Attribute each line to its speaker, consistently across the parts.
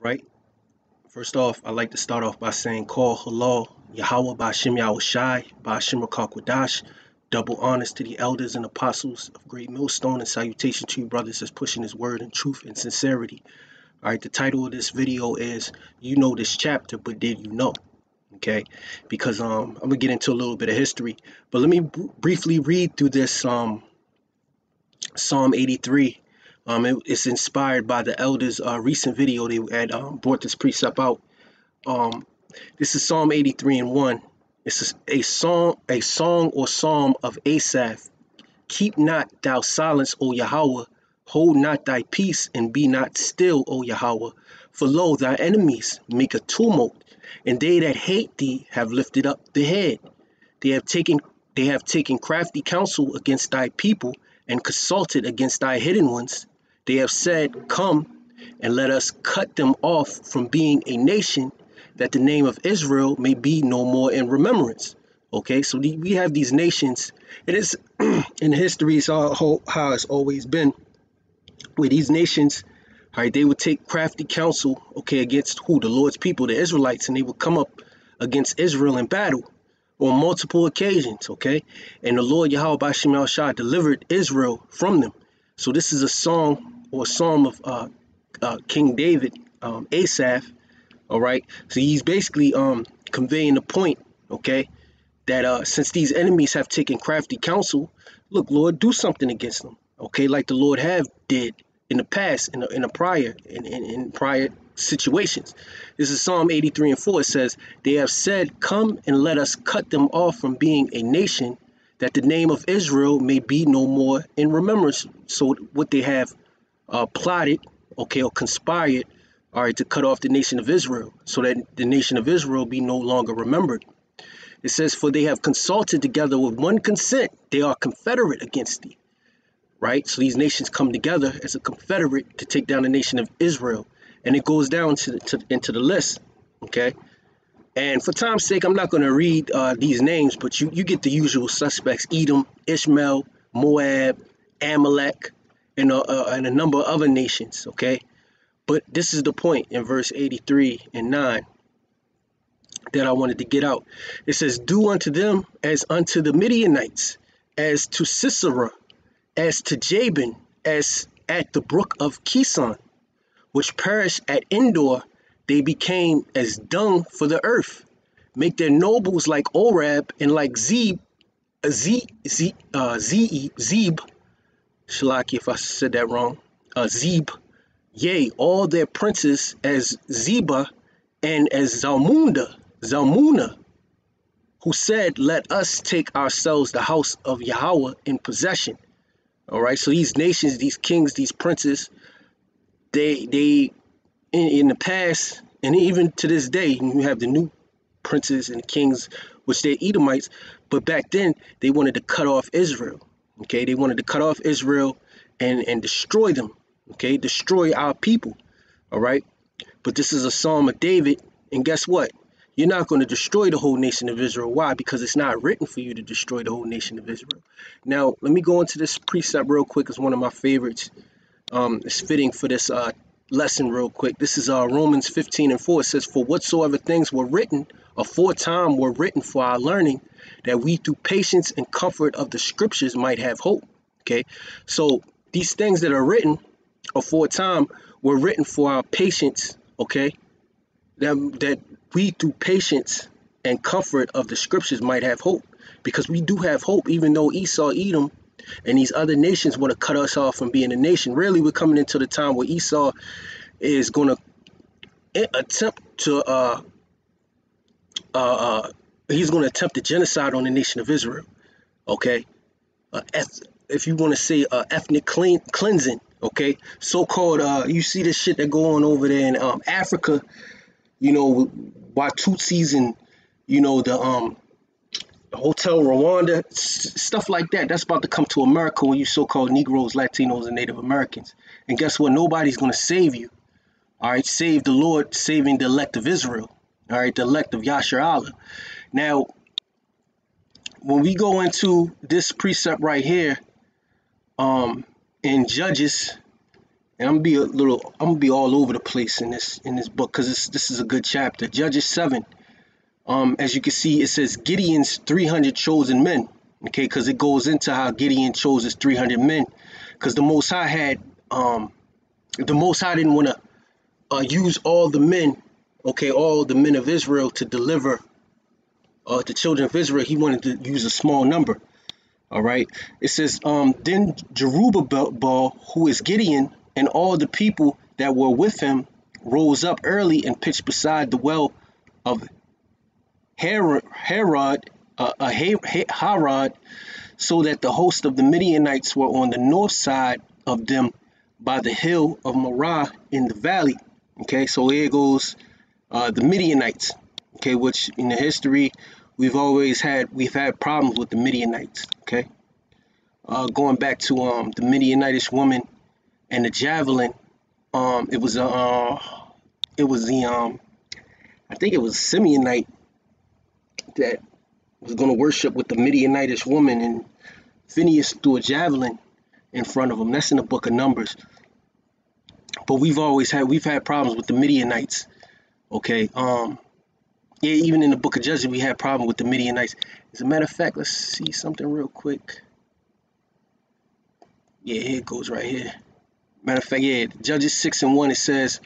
Speaker 1: Right. First off, I'd like to start off by saying call halal, Yahweh Ba'Shem Yahushai, Ba'Shem Rakakwadash, double honors to the elders and apostles of Great Millstone, and salutation to you brothers that's pushing his word in truth and sincerity. All right, the title of this video is You Know This Chapter, but Did You Know? Okay, because I'm gonna get into a little bit of history, but let me briefly read through this Psalm 83. It's inspired by the elders' recent video. They had brought this precept out. This is Psalm 83 and 1. It's a song or psalm of Asaph. Keep not thou silence, O Yahweh. Hold not thy peace, and be not still, O Yahweh. For lo, thy enemies make a tumult, and they that hate thee have lifted up the head. They have taken crafty counsel against thy people, and consulted against thy hidden ones. They have said, Come, and let us cut them off from being a nation, that the name of Israel may be no more in remembrance. Okay, so we have these nations. It is in history, it's how it's always been, where these nations, all right, they would take crafty counsel, okay, against who? The Lord's people, the Israelites, and they would come up against Israel in battle on multiple occasions, okay? And the Lord Yahweh Ba'Shem Yahushua delivered Israel from them. So this is a song or a psalm of King David, Asaph, all right? So he's basically conveying the point, okay, that since these enemies have taken crafty counsel, look, Lord, do something against them, okay, like the Lord have did in the past, in prior situations. This is Psalm 83 and 4. It says, They have said, Come and let us cut them off from being a nation, that the name of Israel may be no more in remembrance. So what they have plotted, okay, or conspired, all right, to cut off the nation of Israel, so that the nation of Israel be no longer remembered. It says, For they have consulted together with one consent, they are confederate against thee. Right? So these nations come together as a confederate to take down the nation of Israel. And it goes down into the list, okay? And for time's sake, I'm not going to read these names, but you get the usual suspects: Edom, Ishmael, Moab, Amalek, and a number of other nations, okay? But this is the point in verse 83 and 9 that I wanted to get out. It says, Do unto them as unto the Midianites, as to Sisera, as to Jabin, as at the brook of Kison, which perished at Endor. They became as dung for the earth. Make their nobles like Orab, and like Zeb, Shalaki if I said that wrong, Zeb, yea, all their princes as Zeba, and as Zalmunna, who said, Let us take ourselves the house of Yahweh in possession. All right, so these nations, these kings, these princes, they in the past, and even to this day, you have the new princes and kings, which they're Edomites, but back then they wanted to cut off Israel. Okay, they wanted to cut off Israel and destroy them. Okay, destroy our people. All right, but this is a Psalm of David, and guess what? You're not going to destroy the whole nation of Israel. Why? Because it's not written for you to destroy the whole nation of Israel. Now, let me go into this precept real quick. It's one of my favorites. It's fitting for this lesson real quick. This is Romans 15 and 4. It says, For whatsoever things were written aforetime were written for our learning, that we through patience and comfort of the scriptures might have hope. Okay, so these things that are written aforetime were written for our patience, okay, that we through patience and comfort of the scriptures might have hope, because we do have hope, even though Esau, Edom, and these other nations want to cut us off from being a nation. Really, we're coming into the time where Esau is going to attempt to he's going to attempt a genocide on the nation of Israel. Okay, if you want to say ethnic cleansing. Okay, so-called you see this shit that go on over there in Africa, you know, by Tutsis and, you know, the Hotel Rwanda, stuff like that. That's about to come to America when you so-called Negroes, Latinos, and Native Americans. And guess what? Nobody's going to save you. All right, save the Lord, saving the elect of Israel. All right, the elect of Yasher Allah. Now, when we go into this precept right here, in Judges, And I'm gonna be all over the place in this book because this is a good chapter. Judges 7. As you can see, it says Gideon's 300 chosen men. Okay, because it goes into how Gideon chose his 300 men, because the Most High didn't want to use all the men, okay, all the men of Israel to deliver the children of Israel. He wanted to use a small number. All right. It says, then Jerubbaal, who is Gideon, and all the people that were with him rose up early and pitched beside the well of Harod, so that the host of the Midianites were on the north side of them by the hill of Morah in the valley. Okay, so here goes the Midianites. Okay, which in the history we've had problems with the Midianites. Okay, going back to the Midianitish woman and the javelin. It was the I think it was Simeonite that was going to worship with the Midianitish woman, and Phineas threw a javelin in front of him. That's in the book of Numbers. But we've had problems with the Midianites. Okay. Yeah, even in the book of Judges, we had problems with the Midianites. As a matter of fact, let's see something real quick. Yeah, here it goes right here. Matter of fact, yeah, Judges 6:1, it says,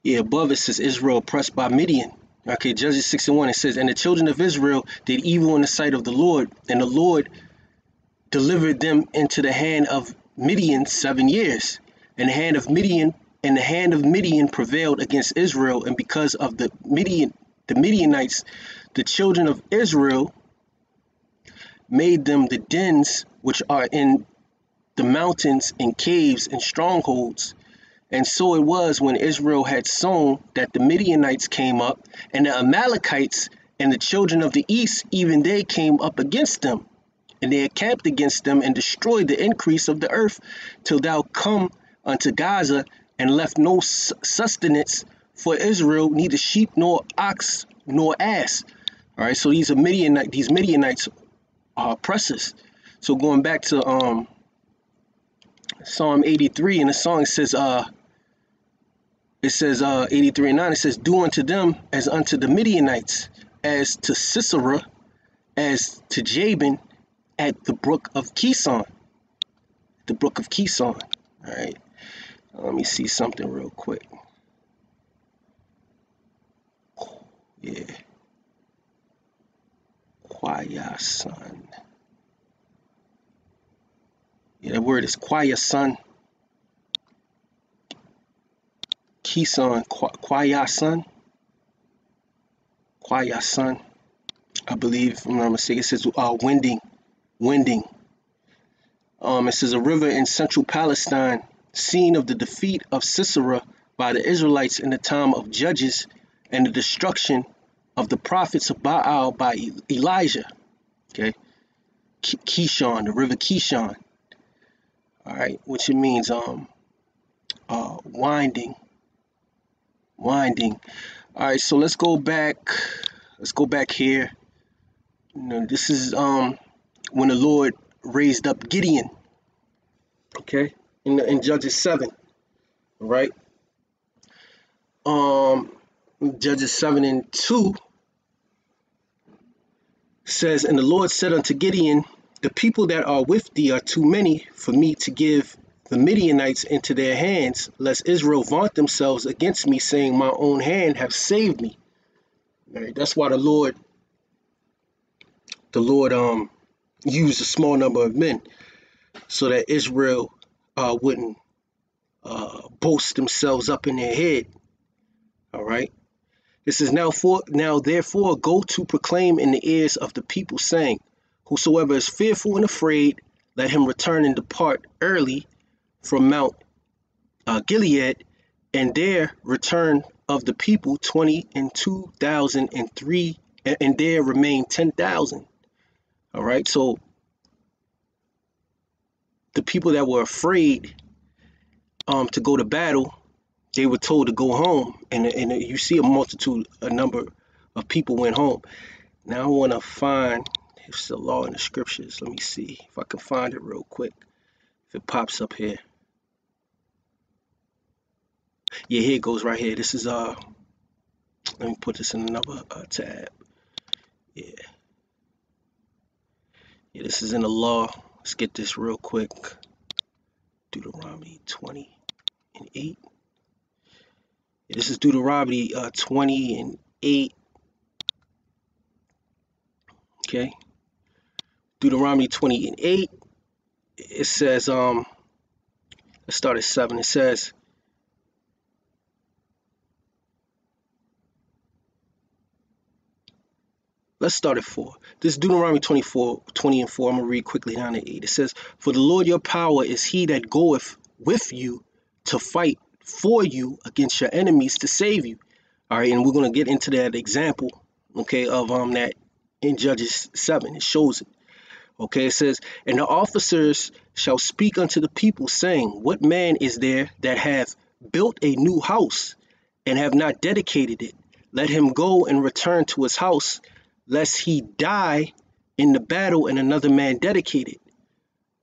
Speaker 1: yeah, above it says Israel oppressed by Midian. Okay, Judges 6:1, it says, and the children of Israel did evil in the sight of the Lord, and the Lord delivered them into the hand of Midian 7 years. And the hand of Midian prevailed against Israel, and because of the Midianites, the children of Israel made them the dens which are in the mountains and caves and strongholds. And so it was when Israel had sown that the Midianites came up, and the Amalekites and the children of the east, even they came up against them. And they encamped against them and destroyed the increase of the earth till thou come unto Gaza, and left no sustenance for Israel, neither sheep nor ox nor ass. All right, so these Midianites are oppressors. So going back to Psalm 83, in the song it says 83:9, it says, do unto them as unto the Midianites, as to Sisera, as to Jabin at the brook of Kison. The brook of Kison. All right. Let me see something real quick. Yeah. Kwayasan. Yeah, that word is Kwayasan. Kison. Kwayasan. Kwayasan. I believe, if I'm not mistaken, it says winding. It says a river in central Palestine, scene of the defeat of Sisera by the Israelites in the time of Judges, and the destruction of the prophets of Baal by Elijah. Okay, Kishon, the river Kishon. All right, which it means winding. All right, so let's go back here. You know, this is when the Lord raised up Gideon. Okay, in Judges 7. All right. Judges 7:2 says, and the Lord said unto Gideon, the people that are with thee are too many for me to give the Midianites into their hands, lest Israel vaunt themselves against me, saying, my own hand have saved me. All right, that's why the Lord used a small number of men, so that Israel wouldn't boast themselves up in their head. All right. This is now therefore go to proclaim in the ears of the people, saying, whosoever is fearful and afraid, let him return and depart early from Mount Gilead, and there return of the people 22,000 and 3, and there remain 10,000. All right, so the people that were afraid to go to battle, they were told to go home, and you see a number of people went home. Now I want to find, it's the law in the scriptures. Let me see if I can find it real quick, if it pops up here. Yeah, here it goes right here. This is let me put this in another tab. Yeah, yeah, this is in the law. Let's get this real quick. Deuteronomy 20:8. Yeah, this is Deuteronomy 20:8. Okay, Deuteronomy 20:8. It says let's start at 7. It says, let's start at 4. This is Deuteronomy 24:20 and 4. I'm going to read quickly down to 8. It says, for the Lord your power is he that goeth with you to fight for you against your enemies to save you. All right, and we're going to get into that example, okay, of that in Judges 7. It shows it. Okay, it says, and the officers shall speak unto the people, saying, what man is there that hath built a new house and have not dedicated it? Let him go and return to his house, lest he die in the battle and another man dedicate it.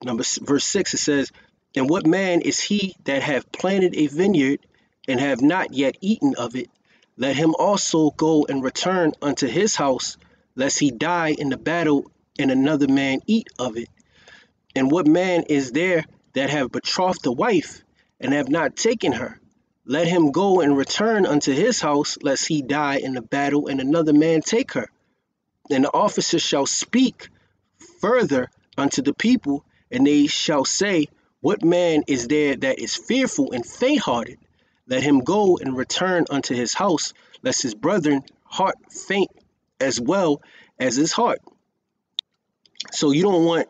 Speaker 1: Verse 6, it says, and what man is he that hath planted a vineyard and have not yet eaten of it? Let him also go and return unto his house, lest he die in the battle and another man eat of it. And what man is there that have betrothed a wife and have not taken her? Let him go and return unto his house, lest he die in the battle and another man take her. And the officers shall speak further unto the people, and they shall say, what man is there that is fearful and faint-hearted? Let him go and return unto his house, lest his brethren heart faint as well as his heart. So you don't want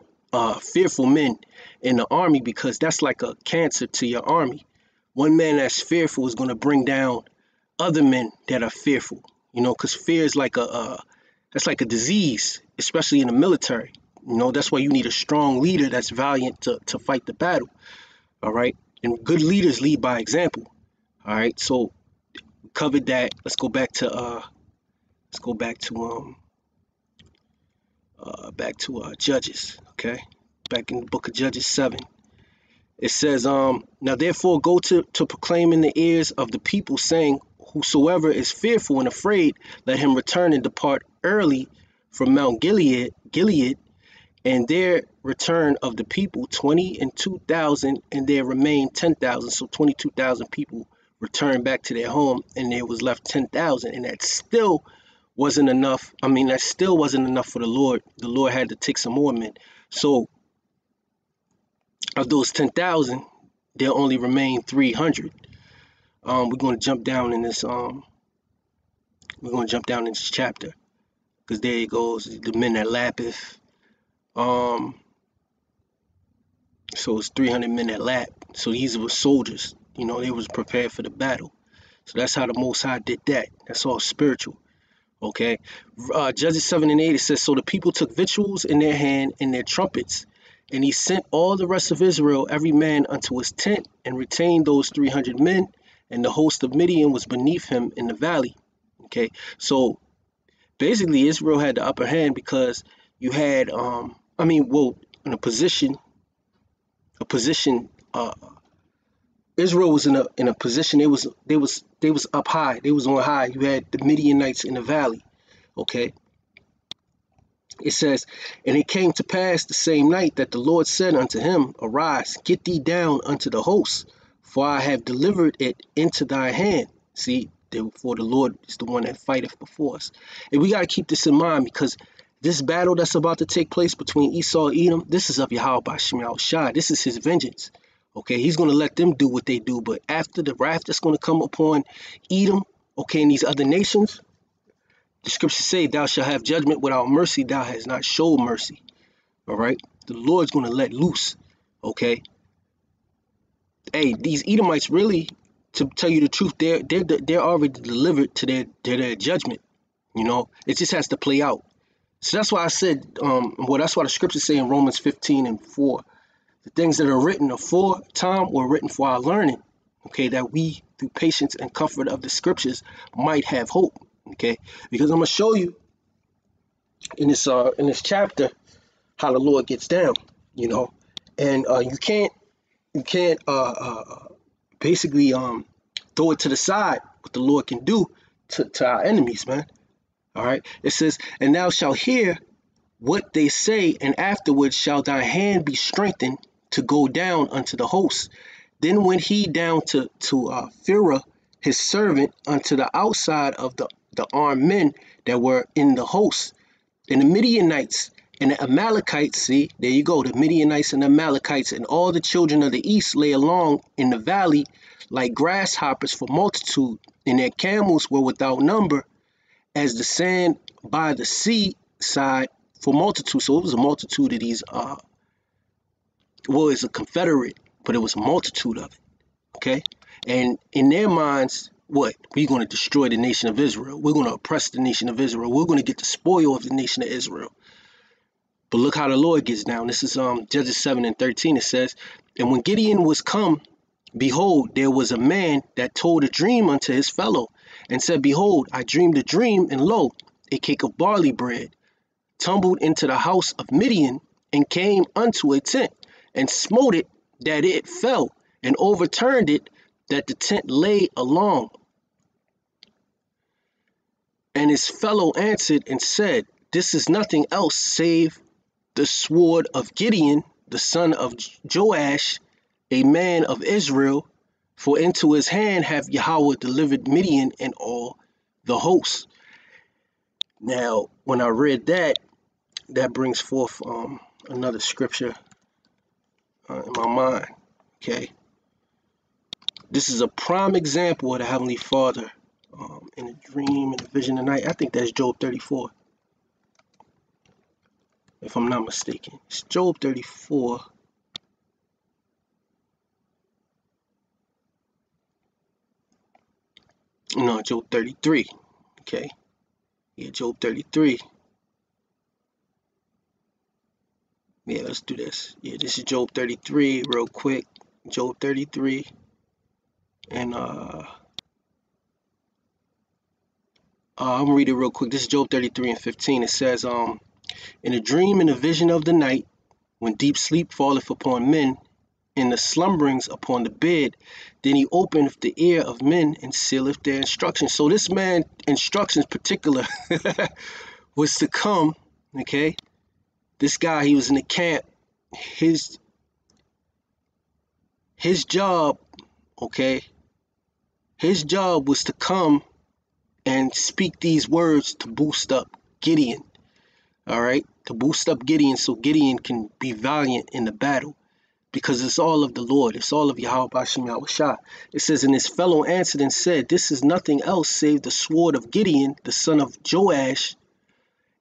Speaker 1: fearful men in the army, because that's like a cancer to your army. One man that's fearful is going to bring down other men that are fearful, because fear is like that's like a disease, especially in the military. That's why you need a strong leader that's valiant to fight the battle. All right. And good leaders lead by example. All right. So we covered that. Let's go back to Judges. Okay. Back in the book of Judges 7. It says, now therefore go to proclaim in the ears of the people, saying, whosoever is fearful and afraid, let him return and depart early from Mount Gilead, and there return of the people 22,000, and there remained 10,000. So 22,000 people returned back to their home, and there was left 10,000, and that still wasn't enough. That still wasn't enough for the Lord. The Lord had to take some more men. So of those 10,000, there only remained 300. We're going to jump down in this. We're going to jump down in this chapter, because there it goes. The men that lappeth. So it's 300 men that lap. So these were soldiers. They was prepared for the battle. So that's how the Most High did that. That's all spiritual. Okay. Judges 7 and 8, it says, so the people took victuals in their hand and their trumpets, and he sent all the rest of Israel, every man unto his tent, and retained those 300 men, and the host of Midian was beneath him in the valley. Okay, so basically Israel had the upper hand, because you had, in a position, Israel was in a position. They was up high. They was on high. You had the Midianites in the valley. Okay. It says, and it came to pass the same night that the Lord said unto him, arise, get thee down unto the host, for I have delivered it into thy hand. See, therefore the Lord is the one that fighteth before us. And we got to keep this in mind, because this battle that's about to take place between Esau and Edom, this is of Yahweh Bashim Shai. This is his vengeance. Okay, he's going to let them do what they do. But after the wrath that's going to come upon Edom, okay, and these other nations, the scriptures say, thou shalt have judgment without mercy. Thou hast not showed mercy. All right. The Lord's going to let loose. Okay. Hey, these Edomites really, to tell you the truth, they're already delivered to their judgment. It just has to play out. So that's why I said, that's why the scriptures say in Romans 15 and 4, the things that are written aforetime were written for our learning. Okay, that we, through patience and comfort of the scriptures, might have hope. Okay, because I'm gonna show you in this chapter how the Lord gets down. And you can't basically throw it to the side, what the Lord can do to our enemies, man. All right. It says, and thou shalt hear what they say, and afterwards shall thy hand be strengthened to go down unto the host. Then went he down to Phurah, his servant, unto the outside of the armed men that were in the host. And the Midianites and the Amalekites, see, there you go, the Midianites and the Amalekites and all the children of the east lay along in the valley like grasshoppers for multitude, and their camels were without number, as the sand by the sea side for multitude. So it was a multitude of these, well, it's a confederate, but it was a multitude of it, okay? And in their minds, what? We're going to destroy the nation of Israel. We're going to oppress the nation of Israel. We're going to get the spoil of the nation of Israel. But look how the Lord gets down. This is Judges 7:13. It says, and when Gideon was come, behold, there was a man that told a dream unto his fellow, and said, behold, I dreamed a dream, and lo, a cake of barley bread tumbled into the house of Midian, and came unto a tent, and smote it, that it fell, and overturned it, that the tent lay along. And his fellow answered and said, this is nothing else save the sword of Gideon, the son of Joash, a man of Israel, for into his hand have Yahweh delivered Midian and all the hosts. Now, when I read that, that brings forth another scripture in my mind, okay? This is a prime example of the Heavenly Father in a dream, in a vision of night. I think that's Job 34, if I'm not mistaken. It's Job 34. No, Job 33. Okay. Yeah, Job 33. Yeah, let's do this. Yeah, this is Job 33 real quick. Job 33. And I'm gonna read it real quick. This is Job 33:15. It says, in a dream and a vision of the night, when deep sleep falleth upon men, in the slumberings upon the bed, then he openeth the ear of men and sealeth their instructions. So this man instructions particular was to come, okay? This guy, he was in the camp. His job, okay? His job was to come and speak these words to boost up Gideon, all right? To boost up Gideon so Gideon can be valiant in the battle, because it's all of the Lord. It's all of Yahweh Bashim Yahushua. It says, and his fellow answered and said, this is nothing else save the sword of Gideon, the son of Joash,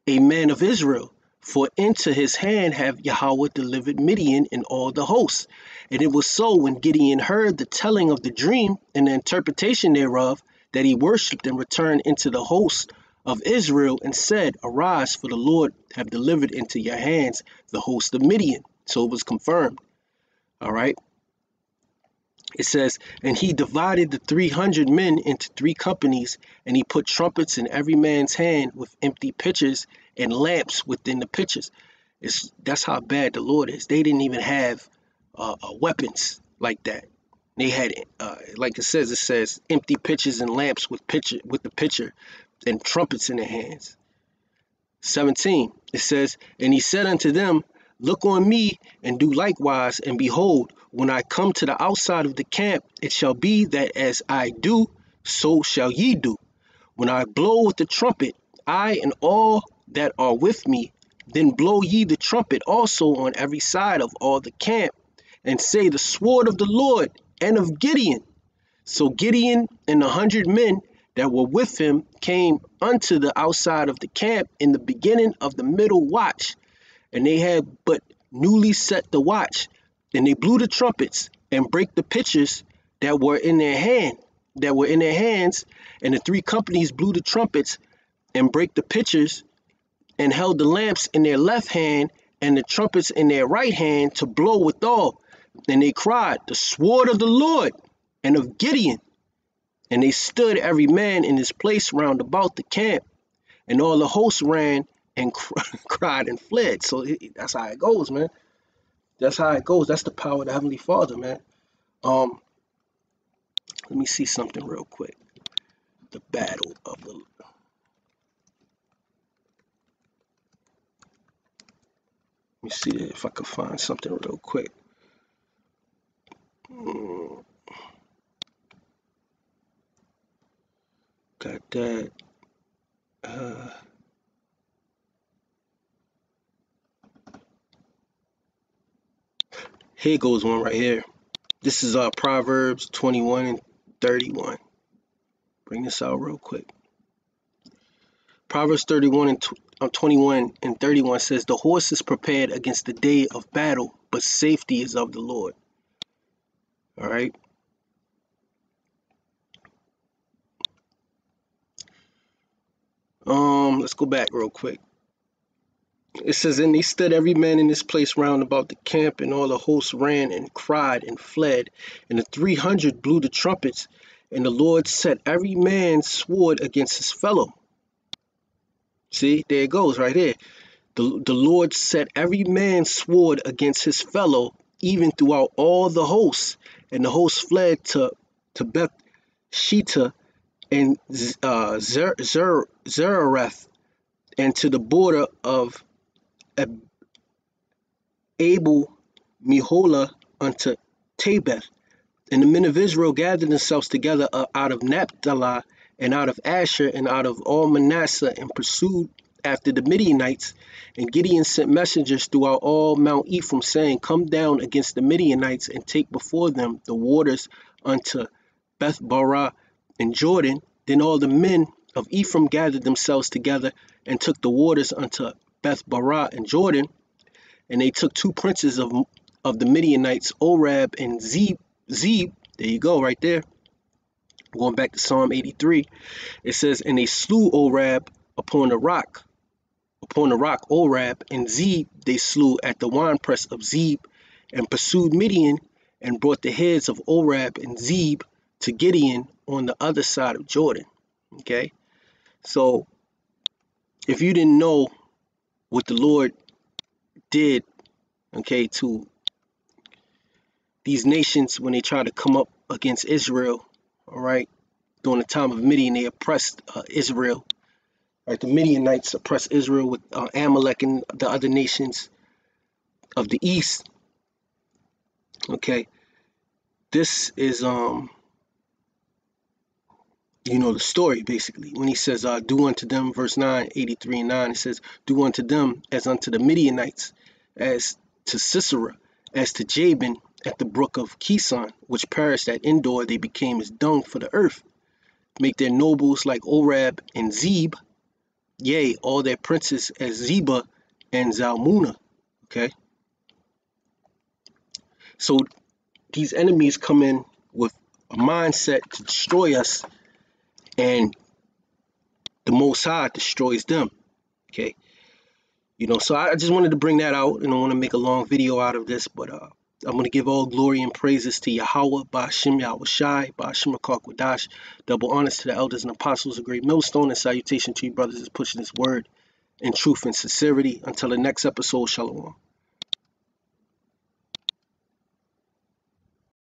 Speaker 1: a man of Israel. For into his hand have Yahweh delivered Midian and all the hosts. And it was so, when Gideon heard the telling of the dream and the interpretation thereof, that he worshipped and returned into the host of Israel, and said, arise, for the Lord have delivered into your hands the host of Midian. So it was confirmed. All right. It says, and he divided the 300 men into 3 companies, and he put trumpets in every man's hand with empty pitchers and lamps within the pitchers. That's how bad the Lord is. They didn't even have weapons like that. They had, like it says empty pitchers and lamps with the pitcher and trumpets in their hands. 17, it says, and he said unto them, look on me and do likewise, and behold, when I come to the outside of the camp, it shall be that as I do, so shall ye do. When I blow with the trumpet, I and all that are with me, then blow ye the trumpet also on every side of all the camp, and say, the sword of the Lord and of Gideon. So Gideon and 100 men that were with him came unto the outside of the camp in the beginning of the middle watch, and they had but newly set the watch, and they blew the trumpets and brake the pitchers that were in their hands, and the 3 companies blew the trumpets and brake the pitchers, and held the lamps in their left hand and the trumpets in their right hand to blow withal. And they cried, the sword of the Lord and of Gideon. And they stood every man in his place round about the camp, and all the hosts ran and cried and fled. So that's how it goes, man. That's how it goes. That's the power of the Heavenly Father, man. let me see something real quick. The battle of the... Let me see if I can find something real quick. Got that. Here goes one right here. This is Proverbs 21 and 31. Bring this out real quick. Proverbs 21 and 31 says, the horse is prepared against the day of battle, but safety is of the Lord. All right. Let's go back real quick. It says, and they stood every man in his place round about the camp, and all the hosts ran and cried and fled. And the 300 blew the trumpets, and the Lord set every man's sword against his fellow. See, there it goes right here. The Lord set every man's sword against his fellow, even throughout all the hosts. And the hosts fled to Beth Shittah and Zerareth, and to the border of Abel Meholah unto Tabeth. And the men of Israel gathered themselves together out of Naphtali and out of Asher and out of all Manasseh, and pursued after the Midianites. And Gideon sent messengers throughout all Mount Ephraim, saying, come down against the Midianites and take before them the waters unto Beth-barah and Jordan. Then all the men of Ephraim gathered themselves together and took the waters unto Beth-barah and Jordan. And they took two princes of the Midianites, Orab and Zeb. There you go, right there. Going back to Psalm 83, it says, and they slew Orab upon the rock Orab, and Zeb they slew at the winepress of Zeb, and pursued Midian, and brought the heads of Orab and Zeb to Gideon on the other side of Jordan. Okay, so if you didn't know what the Lord did, okay, to these nations when they try to come up against Israel, all right, during the time of Midian, they oppressed Israel. Right, the Midianites oppressed Israel with Amalek and the other nations of the east. Okay, this is the story basically. When he says, "Do unto them," verse 9, 83 and 9, it says, "Do unto them as unto the Midianites, as to Sisera, as to Jabin at the brook of Kison, which perished at Endor. They became as dung for the earth. Make their nobles like Orab and Zeb, yea, all their princes as Zebah and Zalmunna." Okay, so these enemies come in with a mindset to destroy us, and the Most High destroys them. Okay, so I just wanted to bring that out, and I want to make a long video out of this, but I'm going to give all glory and praises to Yahweh, Ba'ashem Yahweh Shai, Ba'ashem Quadash. Double honors to the elders and apostles of Great Millstone, and salutation to you brothers is pushing this word in truth and sincerity. Until the next episode, Shalom.